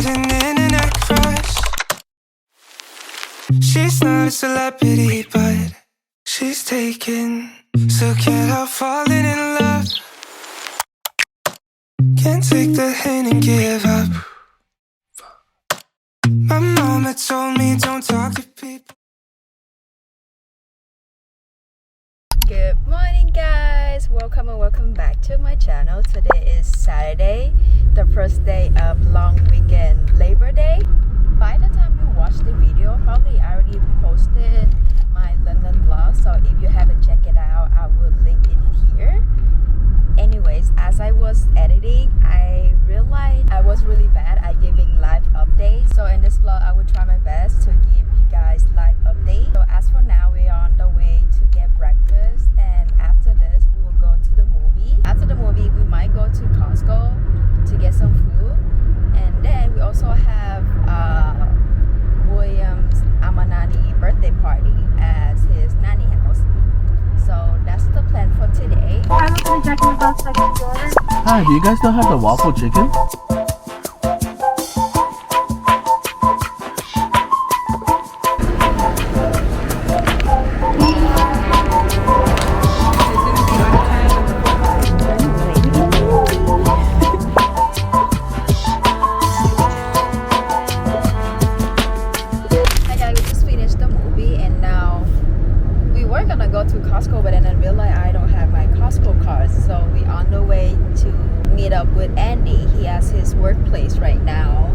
sudden internet crush. She's not a celebrity, but she's taken. So can't help falling in love. Can't take the hint and give up. My mama told me don't talk to people. Good morning guys, welcome and welcome back to my channel. Today is Saturday, the first day of long weekend, Labor Day. By the time you watch the video, probably I already posted my London vlog, so if you haven't checked it out, I will link it here. Anyways, as I was editing, I realized I was really bad at giving live updates. So in this vlog, I will try my best to give you guys live updates. So as for now, we are on the way to get breakfast, and after this, we will go to the movie. After the movie, we might go to Costco to get some food, and then we also have William's Amanani birthday party at his nanny house. So that's the plan for today. Hi, do you guys still have the waffle chicken? Hi guys, we just finished the movie and now we were gonna go to Costco, but then I realized I don't have my Costco card, so we on the way to meet up with Andy. He has his workplace right now,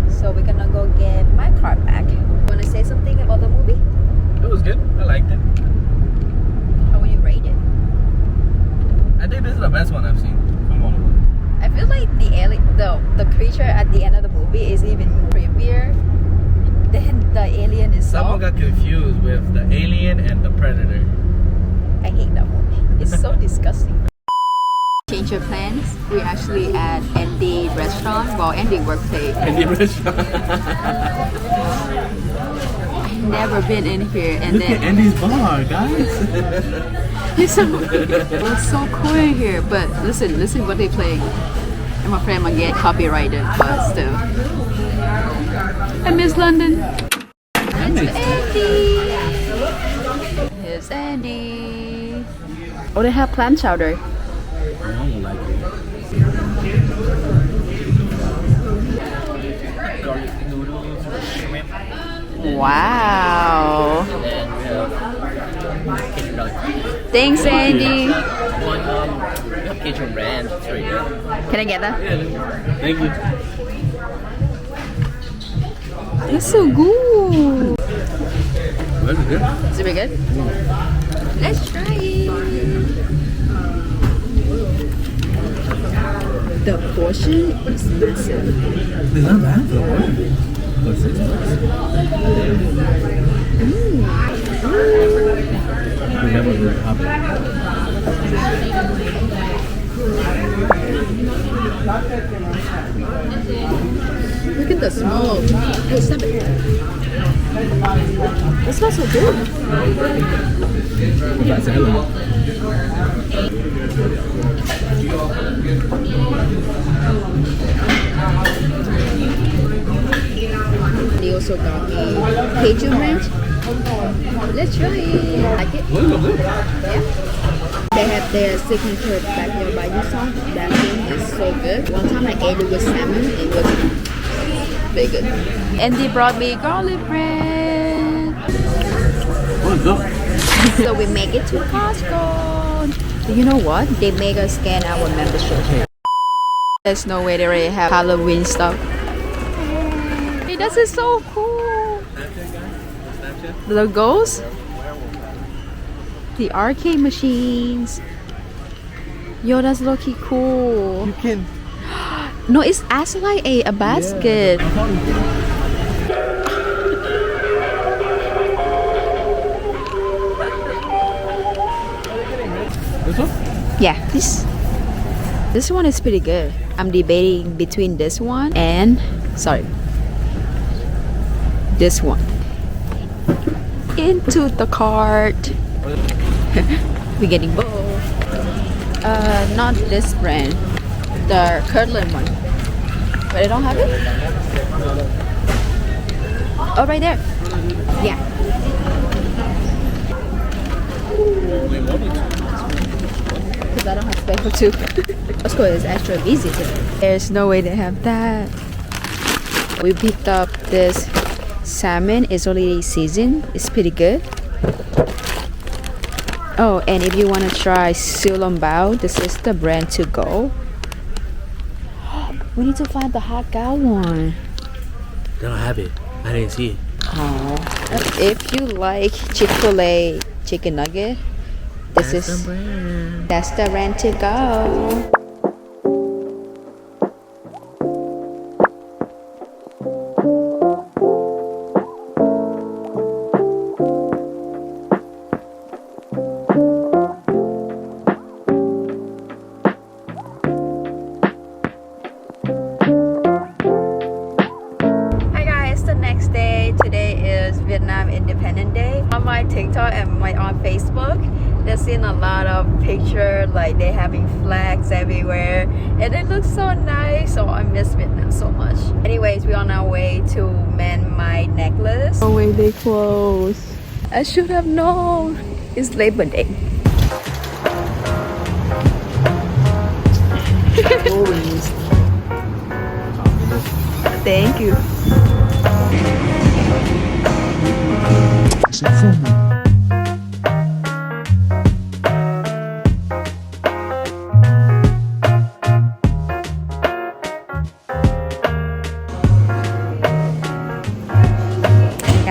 so we're gonna go get my card back. Want to say something about the movie? It was good. I liked it. How would you rate it? I think this is the best one I've seen from all of them. I feel like the alien, the creature at the end of the movie is even creepier. Then the alien is Someone got confused with the alien and the predator. I hate that movie. It's so disgusting. Change your plans. We're actually at Andy restaurant. Well, Andy workplace. Andy restaurant. I've never been in here, and Look at Andy's bar, guys. it's so cool in here. But listen what they play. I'm afraid I'm gonna get copyrighted, but still. I miss London. It's Andy. Here's Andy. Oh, they have clam chowder. I don't like it. Garlic noodles, shrimp. Wow. And we have Cajun garlic. Thanks, Andy. One Cajun ranch. It's right here. Can I get that? Yeah, thank you. It's so good. Very good. Is it very good? Let's try it. The portion is massive. It's not bad though. For $6. Remember the topic. Look at the smoke. Hey, stop it. It smells so good. That's hello. They also got me Cajun ranch. Let's try it. Like it? Look at this. Yeah. They have their signature backyard barbecue sauce. That thing is so good. One time I ate it with salmon. It was very good. And they brought me garlic bread. What's up? So we make it to Costco. You know what? They make us scan our membership. There's no way they already have Halloween stuff. Hey, this is so cool. The ghosts. The arcade machines. Yo, that's low-key cool. You can. No, it's actually like a basket. This one? Yeah, this one is pretty good. I'm debating between this one and this one. Into the cart. We're getting both. Not this brand, the Kirtland one. But I don't have it. Oh, right there. Yeah. We wanted to. Because I don't have space for two. Costco is extra busy today. There's no way they have that. We picked up this salmon. It's already seasoned. It's pretty good. Oh, and if you want to try Bao, this is the brand to go. We need to find the hot cow one. They don't have it. I didn't see it. Oh. If you like Chick-fil-A chicken nugget, that's the brand to go. Vietnam Independence Day. On my TikTok and on Facebook, they've seen a lot of pictures like they having flags everywhere and it looks so nice, so I miss Vietnam so much. Anyways, we're on our way to mend my necklace. Oh wait, they close. I should have known. It's Labor Day. Thank you.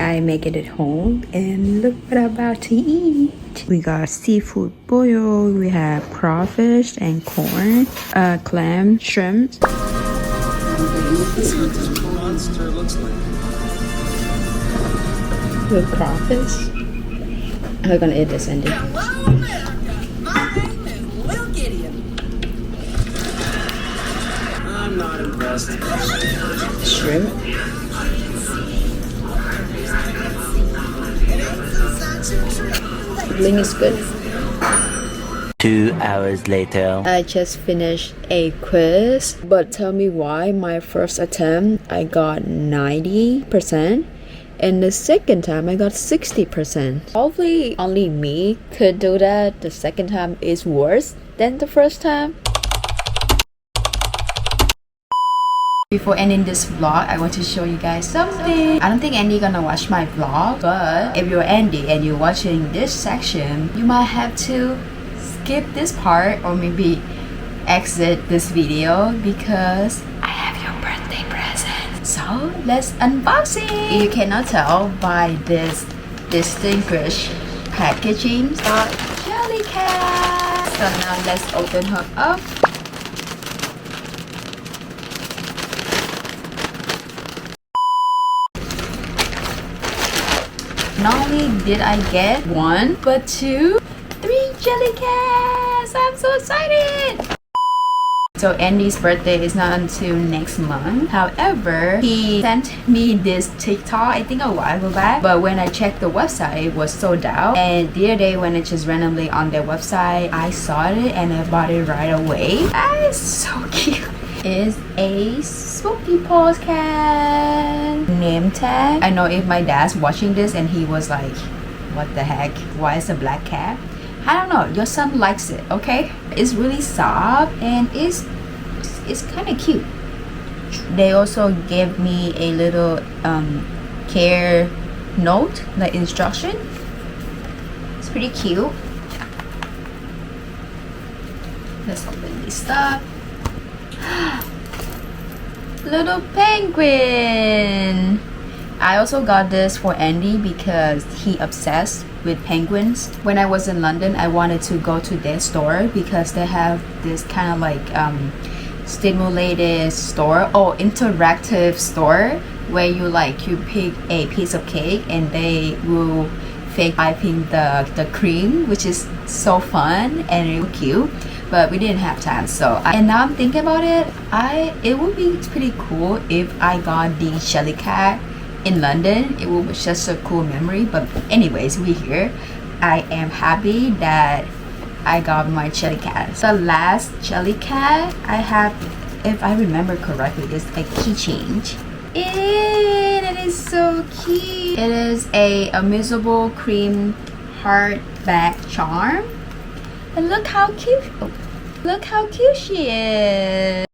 I make it at home and look what I'm about to eat. We got seafood boil, we have crawfish and corn, clam, shrimp. This is what this monster looks like. With crawfish. I'm gonna eat this, Andy. Hello, America. My name is Lil Gideon. I'm not impressed. Shrimp. Bling is good. 2 hours later. I just finished a quiz, but tell me why my first attempt I got 90%. And the second time I got 60%. Hopefully only me could do that. The second time is worse than the first time. Before ending this vlog, I want to show you guys something. I don't think Andy gonna watch my vlog, but if you're Andy and you're watching this section, you might have to skip this part or maybe exit this video because I have your birthday present. So let's unbox it. You cannot tell by this distinguished packaging. Jellycat. So now let's open her up. Not only did I get one, but 2, 3 Jellycats. I'm so excited. So Andy's birthday is not until next month. However, he sent me this TikTok, I think a while back. But when I checked the website, it was sold out. And the other day when it just randomly on their website, I saw it and I bought it right away. That is so cute. It's a Spooky Paws cat name tag. I know if my dad's watching this and he was like, what the heck? Why is a black cat? I don't know, your son likes it, okay? It's really soft and it's kind of cute. They also gave me a little care note, like instruction. It's pretty cute. Let's open this up. Little penguin. I also got this for Andy because he obsessed with penguins. When I was in London, I wanted to go to their store because they have this kind of like stimulated store or interactive store where you pick a piece of cake and they will fake piping the cream, which is so fun and really cute. But we didn't have time, so and now I'm thinking about it, it would be pretty cool if I got the Jellycat in London. It was just a cool memory. But anyways, we're here. I am happy that I got my Jellycat. The last Jellycat I have, if I remember correctly, is a keychain. It is so cute. It is a movable cream heart bag charm. And look how cute. Oh, look how cute she is.